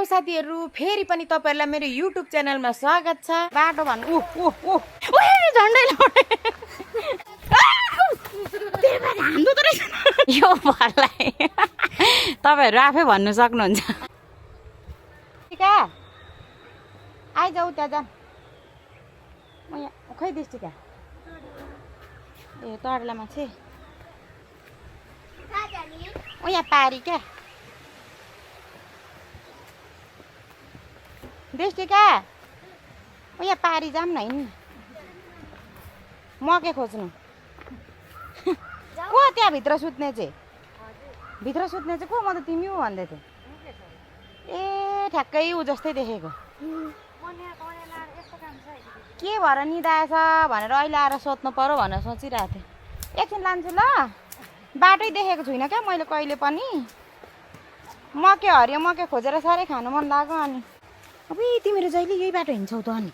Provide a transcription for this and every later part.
साथीहरु फेरि पनि तपाईहरुलाई मेरो YouTube च्यानलमा स्वागत छ। बाटो भन ओए झन्डै लडे यो भलाई तपाईहरु आफै भन्नु सक्नुहुन्छ। टिका आइजाऊ त्यहाँ जान म यहाँ खै दिस टिका ए तडला मान्छे ओ यहाँ पारी क्या देशटिका ओ यहाँ पारी जाम न हिँड्नु म के खोज्नु को त्यहाँ भित्र सुत्ने चाहिँ को म त तिमी हो भन्दै थिएँ ए ठ्याक्कै ऊ जस्तै देखेको के भएर निदाएछ भनेर अहिले आएर सोध्नु पर्यो भनेर सोचिरहेको थिएँ। एकछिन लान्छु ल बाटै देखेको छुइनँ क्या मैले कहिले पनि मकै हरियो मकै खोजेर साह्रै खानु मन लाग्यो। अनि अब तिमीहरू जहिले यही बाटो हिँड्छौ त अनि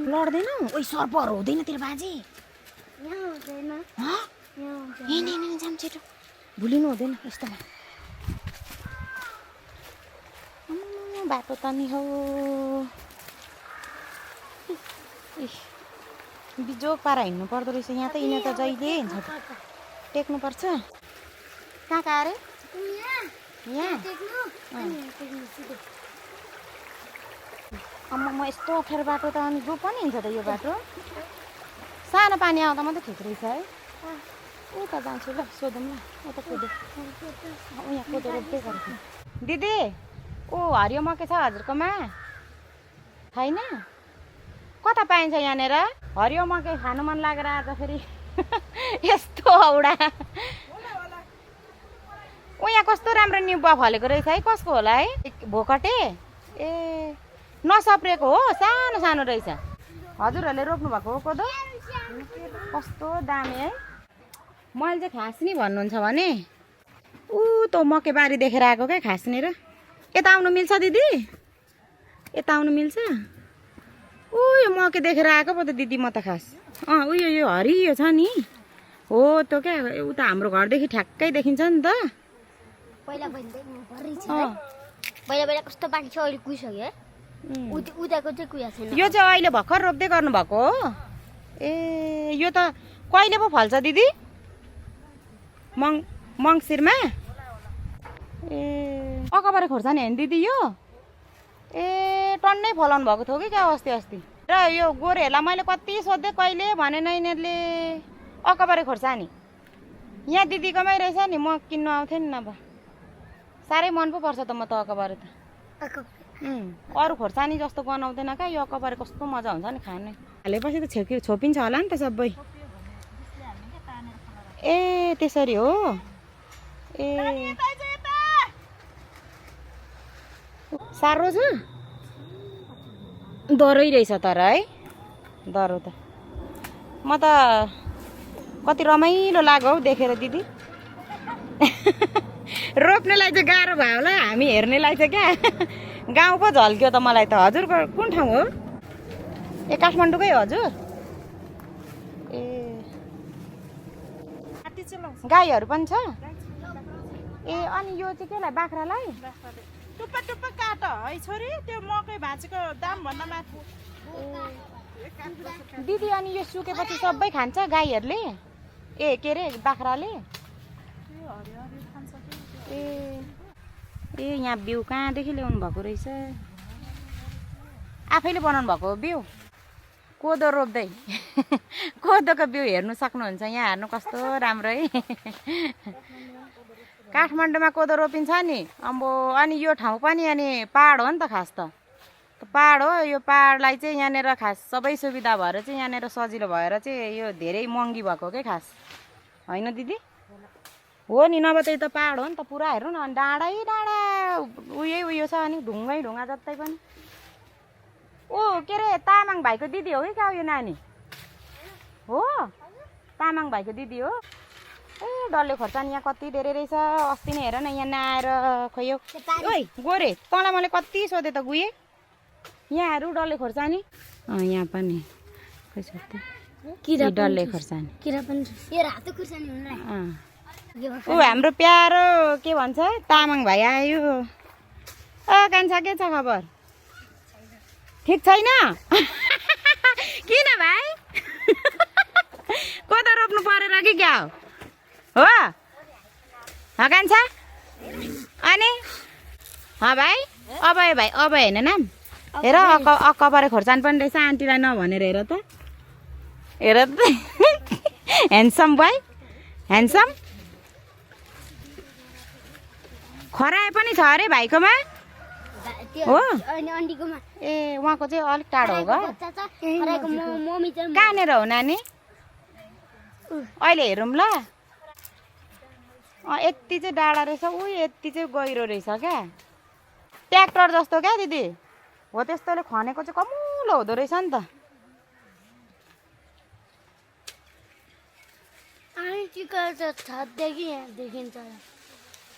लड्दैनौ ओइ सर्पहरू हुँदैन तेरो बाजे जाम छिटो भुलिनु हुँदैन यस्तोमा बाटो त नि हौ बिजोग पारा हिँड्नु पर्दो रहेछ यहाँ त यिनीहरू त जहिले हिँड्छ त टेक्नुपर्छ। कहाँ कहाँ अरे यहाँ म यस्तो अप्ठ्यारो बाटो त अनि जो पनि हिँड्छ त यो बाटो सानो पानी आउँदा मात्रै ठिक रहेछ है। उता जान्छु ल सोधौँ ल उता कोदो यहाँ कोदो रोप्दै गरेको दिदी ओ हरियो मकै छ हजुरकोमा छैन कता पाइन्छ यहाँनिर हरियो मकै खानु मन लागेर आज फेरि यस्तो औडा ओ यहाँ कस्तो राम्रो निम्बुवा फलेको रहेछ है कसको होला है भोकटे ए नसप्रेको हो सानो सानो रहेछ हजुरहरूले रोप्नु भएको हो कोदो कस्तो दामी है। मैले चाहिँ खास्नी भन्नुहुन्छ भने ऊ त मकै बारी देखेर आएको क्या खास्नी र यता आउनु मिल्छ दिदी यता आउनु मिल्छ ऊ यो मकै देखेर आएको पो त दिदी म त खास उयो यो हरियो छ नि हो त क्या उता हाम्रो घरदेखि ठ्याक्कै देखिन्छ नि त पहिला कस्तो बाँकी छ अहिले कुहिसक्यो उताको चाहिँ कुया छैन यो चाहिँ अहिले भर्खर रोप्दै गर्नुभएको हो ए यो त कहिले पो फल्छ दिदी मङ्सिरमा ए अकबारे खोर्सानी होइन दिदी यो ए टन्नै फलाउनु भएको थियो कि क्या अस्ति र यो गोरेहरूलाई मैले कति सोधेँ कहिले भनेन यिनीहरूले अकबारे खोर्सानी यहाँ दिदीकोमै रहेछ नि म किन्नु आउँथेँ नि नभए साह्रै मन पो पर्छ त म त अकबारे त अरू खोर्सानी जस्तो बनाउँदैन क्या यो अकबारे कस्तो मजा हुन्छ नि खाने हालेपछि त छोपिन्छ होला नि त सबै ए त्यसरी हो ए साह्रो छ डरै रहेछ तर है डरो त म त कति रमाइलो लाग्यो हौ देखेर दिदी रोप्नेलाई चाहिँ गाह्रो भयो होला हामी हेर्नेलाई चाहिँ क्या गाउँ पो झल्क्यो त मलाई त। हजुरको कुन ठाउँ हो ए काठमाडौँकै हजुर ए गाईहरू पनि छ ए अनि यो चाहिँ केलाई बाख्रालाई टुप्पा टुप्पा काट है छोरी त्यो मकै भाँचेको दाम भन्दा माथि दिदी अनि यो सुकेपछि सबै खान्छ गाईहरूले ए के अरे बाख्राले ए यहाँ बिउ कहाँदेखि ल्याउनु भएको रहेछ आफैले बनाउनु भएको हो बिउ कोदो रोप्दै कोदोको बिउ हेर्नु सक्नुहुन्छ यहाँ हेर्नु कस्तो राम्रो है काठमाडौँमा कोदो रोपिन्छ नि अम्बो अनि यो ठाउँ पनि अनि पहाड हो नि त खास त पहाड हो यो पहाडलाई चाहिँ यहाँनिर खास सबै सुविधा भएर चाहिँ यहाँनिर सजिलो भएर चाहिँ यो धेरै महँगी भएको के खास होइन दिदी हो नि नभए त्यही त पहाड हो नि त पुरा हेर्नु न अनि डाँडै डाँडा उयो छ अनि ढुङ्गै ढुङ्गा जस्तै पनि ओ के अरे तामाङ भाइको दिदी हो कि क्या यो नानी हो तामाङ भाइको दिदी हो ए डल्ले खोर्सानी यहाँ कति धेरै रहेछ अस्ति नै हेर न यहाँ नआएर खोयो ओइ गोरे तँलाई मैले कति सोधेँ त गुएँ यहाँहरू डल्ले खोर्सानी यहाँ पनि खै सोध्थेँ डल्ले खोर्सानी ऊ हाम्रो प्यारो के भन्छ तामाङ भाइ आयो कान्छा के छ खबर ठिक छैन किन भाइ कोदो रोप्नु परेर कि क्या हो कान्छा अनि भाइ अब भाइ अब हेर्न नाम हेर अक्क परे खोर्सानी पनि रहेछ आन्टीलाई नभनेर हेर त हेर त ह्यान्डसम भाइ ह्यान्डसम खराए पनि छ अरे भाइकोमा हो ए उहाँको चाहिँ अलिक टाढो हो कहाँनिर हो नानी अहिले हेरौँ ल यति चाहिँ डाँडा रहेछ ऊ यति चाहिँ गहिरो रहेछ क्या ट्र्याक्टर जस्तो क्या दिदी हो त्यस्तोले खनेको चाहिँ कमुलो हुँदो रहेछ नि त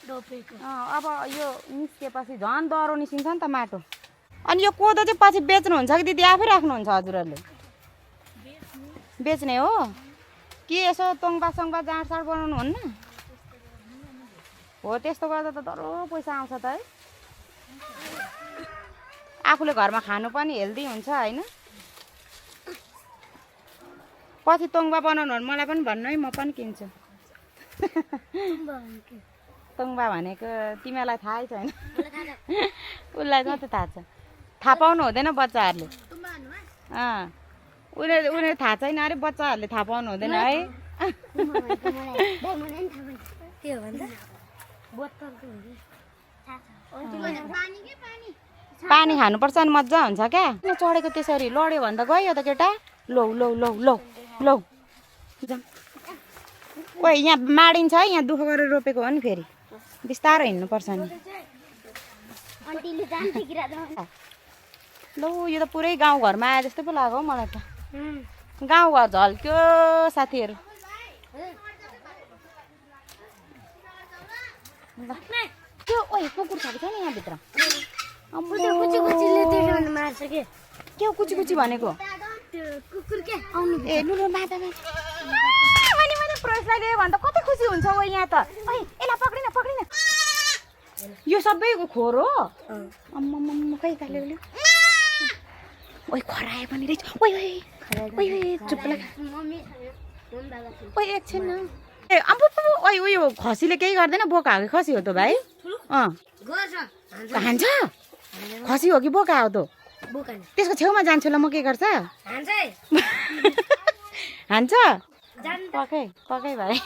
अब यो निस्केपछि झन् डह्रो निस्किन्छ नि त माटो अनि यो कोदो चाहिँ पछि बेच्नुहुन्छ कि दिदी आफै राख्नुहुन्छ हजुरहरूले बेच्ने हो कि यसो तोङबा सङबा जाँडसाँड बनाउनु हुन्न हो त्यस्तो गर्दा त डह्रो पैसा आउँछ त है आफूले घरमा खानु पनि हेल्दी हुन्छ होइन पछि तोङबा बनाउनु भने मलाई पनि भन्नु है म पनि किन्छु तोङबा भनेको तिमीलाई थाहै छैन उसलाई मात्रै थाहा छ थाहा पाउनु हुँदैन बच्चाहरूले उनीहरू थाहा छैन अरे बच्चाहरूले थाहा पाउनु हुँदैन है पानी खानुपर्छ नि मजा हुन्छ क्या चढेको त्यसरी लड्यो भने त गयो त केटा लौ लौ लौ लौ लौ ओ यहाँ माडिन्छ है यहाँ दुःख गरेर रोपेको हो नि फेरि बिस्तारो हिँड्नुपर्छ नि लौ यो त पुरै गाउँघरमा आए जस्तै पो लाग्यो हौ मलाई त गाउँघर झल्क्यो साथीहरू त्यो ओ कुकुर छ नि यहाँभित्र के कुची कुची भनेको ए लु माता मैले प्रवेशलाई लिएँ भने त कति खुसी हुन्छ ओ यहाँ त यसलाई पक्रिन पक्रिन यो सबैको खोर हो अम्म खै काले ओइ खराए पनि रहेछ ओइ चुप लाग ओइ एकछिन न ए अम्बु ओइ उयो खसीले केही गर्दैन बोका हो कि खसी हो त भाइ हान्छ खसी हो कि बोका हो त त्यसको छेउमा जान्छु ल म के गर्छ हान्छ पकै पकै भाइ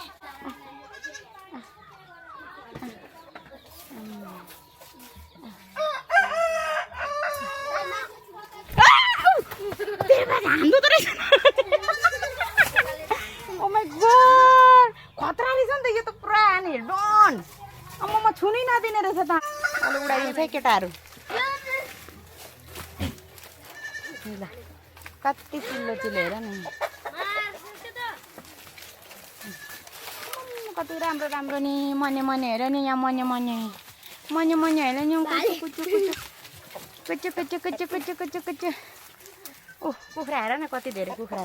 हान्दो त रहेछ ओ माय गॉड खतरा रहेछ नि त यो त पुरा नि डन अम्म म छुनै नदिने रहेछ त अलि उडाइदिन्छ है केटाहरू ल कति चिल्लो चिल्लो हेर नि कति राम्रो राम्रो नि मने मने हेर नि यहाँ मने मने हेर नि कुचु कुचु कुचु कुचु कुचु कुचु कुचु ओह कुखुरा हेर न कति धेरै कुखुरा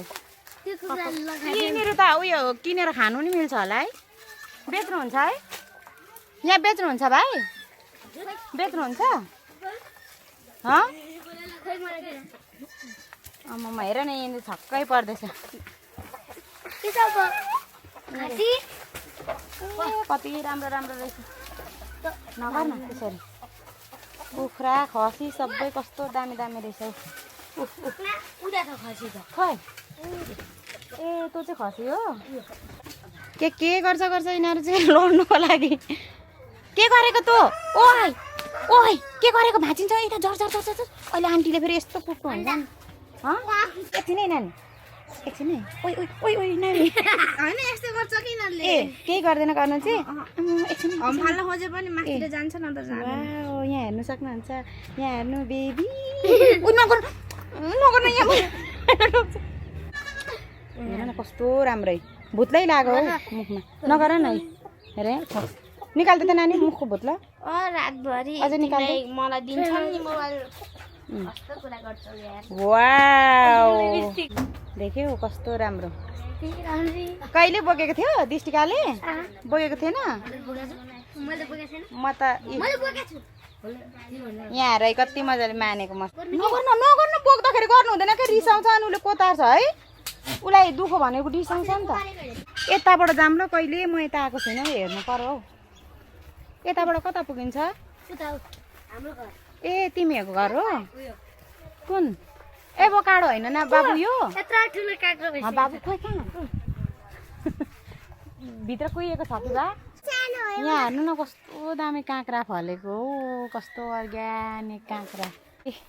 यिनीहरू त उयो किनेर खानु नि मिल्छ होला है बेच्नुहुन्छ है यहाँ बेच्नुहुन्छ भाइ बेच्नुहुन्छ आमामा हेर न यहाँनिर छक्कै पर्दैछ कति राम्रो राम्रो रहेछ नगर न त्यसरी कुखुरा खसी सबै कस्तो दामी दामी रहेछ खै ए तँ चाहिँ खसी हो के गर्छ यिनीहरू चाहिँ लड्नुको लागि के गरेको तँ ओइ ओइ के गरेको भाँचिन्छ यता झर झर झर झर अहिले आन्टीले फेरि यस्तो कुट्नु हुन्छ नि एकछिन है नानी एकछिन है ओइ ओइ ओइ ओइ नानी होइन यस्तो गर्छ कि यिनीहरूले ए केही गर्दैन गर्नु चाहिँ एकछिन फाल्न खोजे पनि माथिले जान्छ न त यहाँ हेर्नु सक्नुहुन्छ यहाँ हेर्नु बेबी नगर्नु यहाँ हेर न कस्तो राम्रै भुत्लै लाग्यो हौ मुखमा नगर न हेर निकाल्दै त नानी मुखको भुत्ला रातभरि अझै निकाल्दै मलाई दिन्छ नि मोबाइल कस्तो कुरा गर्छौ यार वाउ देख्यौ कस्तो राम्रो कहिले बोकेको थियो दिष्टिकाले बोकेको थिएन मैले बोकेको छैन म त यहाँ आएर कति मजाले मानेको म नगर्नु नगर्नु बोक्दाखेरि गर्नु हुँदैन कि रिसाउँछ अनि उसले कोतार्छ है उसलाई दुःख भनेको रिसाउँछ नि त यताबाट जाऊँ ल कहिले म यता आएको छैन हेर्नु पर्यो हौ यताबाट कता पुगिन्छ ए तिमीहरूको घर हो कुन एभोकाडो होइन न बाबु यो बाबु खोइ कहाँ भित्र कुहिएको छ कि बा यहाँ हेर्नु न कस्तो दामी काँक्रा फलेको हो कस्तो अर्ग्यानिक काँक्रा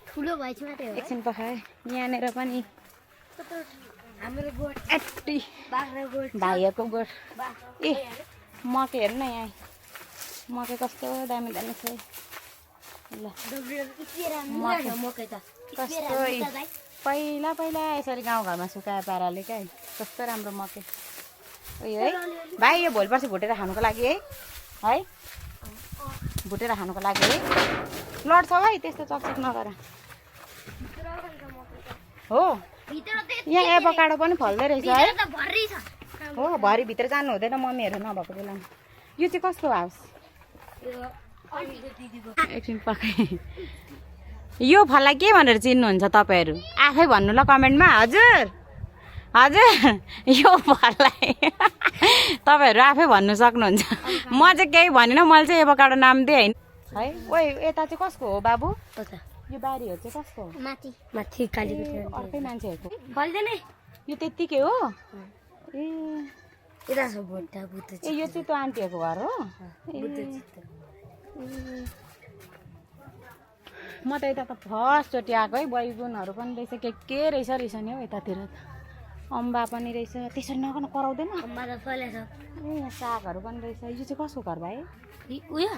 ठुलो भएछ मात्रै हो एकछिन पखाए यहाँनिर पनि एट्टी भाइहरूको गोठ ए मकै हेर्नु न यहाँ मकै कस्तो दामी दामी छ ल कस्तो पहिला पहिला यसरी गाउँघरमा सुकाए पाराले क्या कस्तो राम्रो मकै उयो है भाइ यो भोलि पर्सि भुटेर खानुको लागि है भुटेर खानुको लागि है लड्छौ है त्यस्तो चकचक नगर हो यहाँ एभोकाडो पनि फल्दै रहेछ है हो भरि भित्र जानु हुँदैन मम्मीहरू नभएको बेलामा यो चाहिँ कस्तो हाउस एकछिन पकाइ यो फललाई के भनेर चिन्नुहुन्छ तपाईँहरू आफै भन्नु ल कमेन्टमा हजुर हजुर यो फललाई तपाईँहरू आफै भन्नु सक्नुहुन्छ म चाहिँ केही भनिनँ मैले चाहिँ एभोकाडो नाम दिएँ होइन है ओ यता चाहिँ कसको हो बाबु यो बारीहरू चाहिँ कसको हो माथि काली अर्कै मान्छेहरूको फल्दैन यो त्यत्तिकै हो ए यता छ बुद्ध बुद्ध ए यो चाहिँ त्यो आन्टीहरूको घर हो म त यता त फर्स्टचोटि आएको है बैगुनहरू पनि रहेछ के रहेछ रहेछ नि हौ यतातिर त अम्बा पनि रहेछ त्यसरी नगर्नु कराउँदैन अम्बा त फलेछ ए यहाँ सागहरू पनि रहेछ यो चाहिँ कसको घर भाइ उयो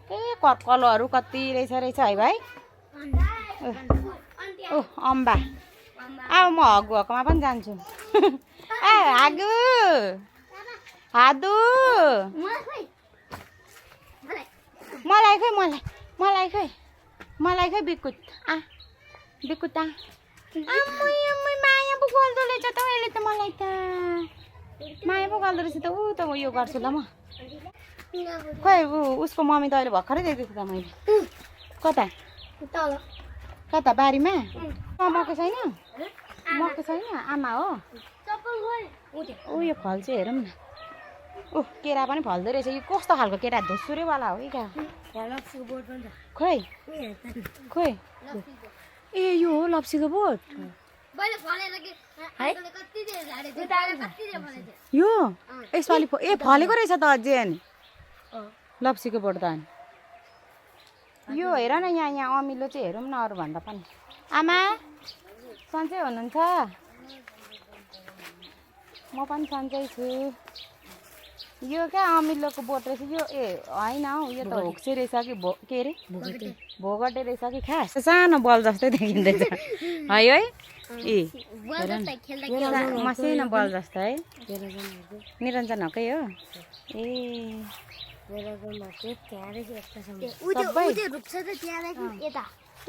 ए कर्कलोहरू कति रहेछ रहेछ है भाइ ओ अम्बा अब म हगु हकमा पनि जान्छु ए हागु हादु मलाई खै मलाई खै बिकुट बिकुट आम्मै आम्मै माया पो गल्दो रहेछ त अहिले त मलाई त माया पो गल्दो रहेछ त ऊ त यो गर्छु ल म खै उसको मम्मी त अहिले भर्खरै देखेको त मैले कता कता बारीमा मकै छैन मकै छैन आमा हो यो फल चाहिँ हेरौँ न ओह केरा पनि फल्दो रहेछ यो कस्तो खालको केरा धुसुरेवाला हो क्या खोइ खोइ ए यो हो लप्सीको बोट यो यसपालि ए फलेको रहेछ त अझै अनि लप्सीको बोट त अनि यो हेर न यहाँ अमिलो चाहिँ हेरौँ न अरूभन्दा पनि आमा सन्चै हुनुहुन्छ म पनि सन्चै छु यो क्या अमिलोको बोट रहेछ यो ए होइन हौ यो त होक्से रहेछ कि के अरे भोगटे रहेछ कि खास सानो बल जस्तै देखिँदैछ है है ए मसिनो बल जस्तो है निरञ्जन हकै हो ए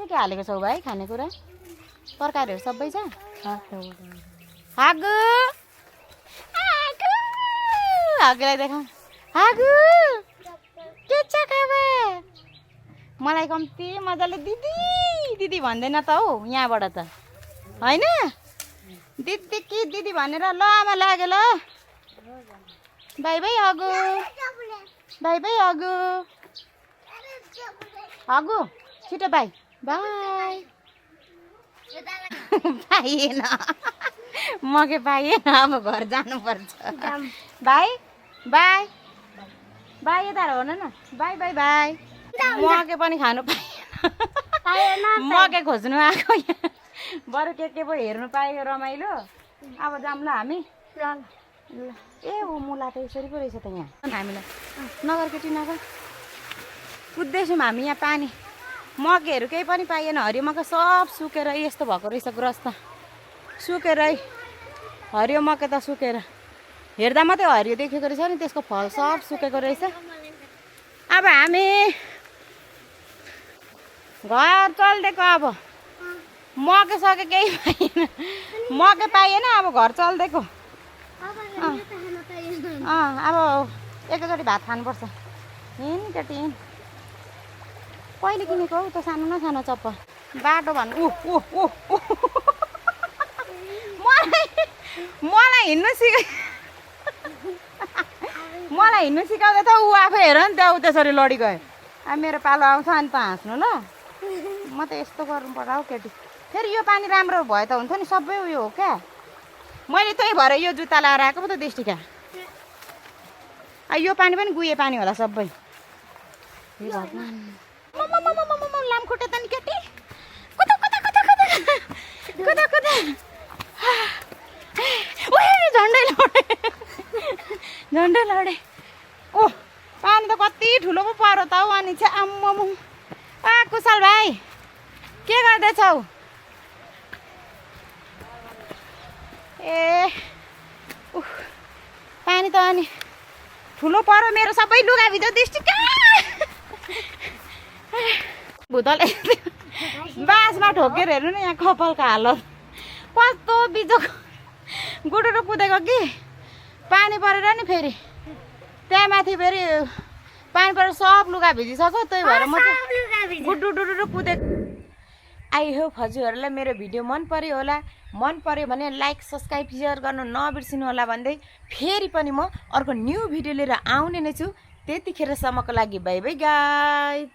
के हालेको छौ भाइ खानेकुरा तरकारीहरू सबै छ हागु हागुलाई देखाऊ हागु के छ खबर मलाई कम्ती मजाले दिदी दिदी भन्दैन त हौ यहाँबाट त होइन दिदी कि दिदी भनेर ल आमा लाग्यो ल बाई बाई हगु बाई बाई हगु हगु छिटो बाई बाई पाइएन म के पाइएन अब घर जानुपर्छ बाई बाई बाई यता हो न बाई बाई बाई मकै पनि खानु पाएन मकै खोज्नु आएको यहाँ बरु के पो हेर्नु पायो रमाइलो अब जाऊँ ल हामी ल ए ऊ मुला त यसरी पो रहेछ त यहाँ हामीलाई नगर केटी नगर कुद्दैछौँ हामी यहाँ पानी मकैहरू केही पनि पाइएन हरियो मकै सब सुकेर यस्तो भएको रहेछ ग्रस्त सुकेरै हरियो मकै त सुकेर हेर्दा मात्रै हरियो देखेको रहेछ नि त्यसको फल सब सुकेको रहेछ अब हामी घर चल्देको अब मकै सके केही पाइएन मकै पाइएन अब घर चल्देको अब एकैचोटि भात खानुपर्छ हिँड केटी हिँड कहिले किनेको हौ त सानो न सानो चप्पल बाटो भन्नु मलाई हिँड्नु मलाई हिँड्नु सिकाउँदै त ऊ आफै हेर नि त्यहाँ ऊ त्यसरी लडी गयो अब मेरो पालो आउँछ अनि त हाँस्नु ल म त यस्तो गर्नु पर्ला हौ केटी फेरि यो पानी राम्रो भयो त हुन्थ्यो नि सबै उयो हो क्या मैले त्यही भएर यो जुत्ता लगाएर आएको पो त दृष्टिका यो पानी पनि गुए पानी होला सबै लामखुट्टे त नि केटी कता कता कता कता कता कता झन्डै लडे ओ पानी त कति ठुलो पो पर्यो त हौ अनि चाहिँ आम्मामु कुशल भाइ के गर्दैछौ ए पानी त अनि ठुलो पर्यो मेरो सबै लुगा भित्र दृष्टिका भुतले बाँसमा ठोकेर हेर्नु न यहाँ कपालको हालत कस्तो बिजोक गुडुरु कुदेको कि पानी परेर नि फेरि त्यहाँ माथि फेरि पानी परेर सब लुगा भिजिसक्यो त्यही भएर म चाहिँ गुडुडुडु कुदेको आई होप हजुरहरूलाई मेरो भिडियो मन पर्यो होला मन पर्यो भने लाइक सब्सक्राइब सेयर गर्नु नबिर्सिनु होला भन्दै फेरि पनि म अर्को न्यू भिडियो लिएर आउने नै छु त्यतिखेरसम्मको लागि बाई बाई गाइज।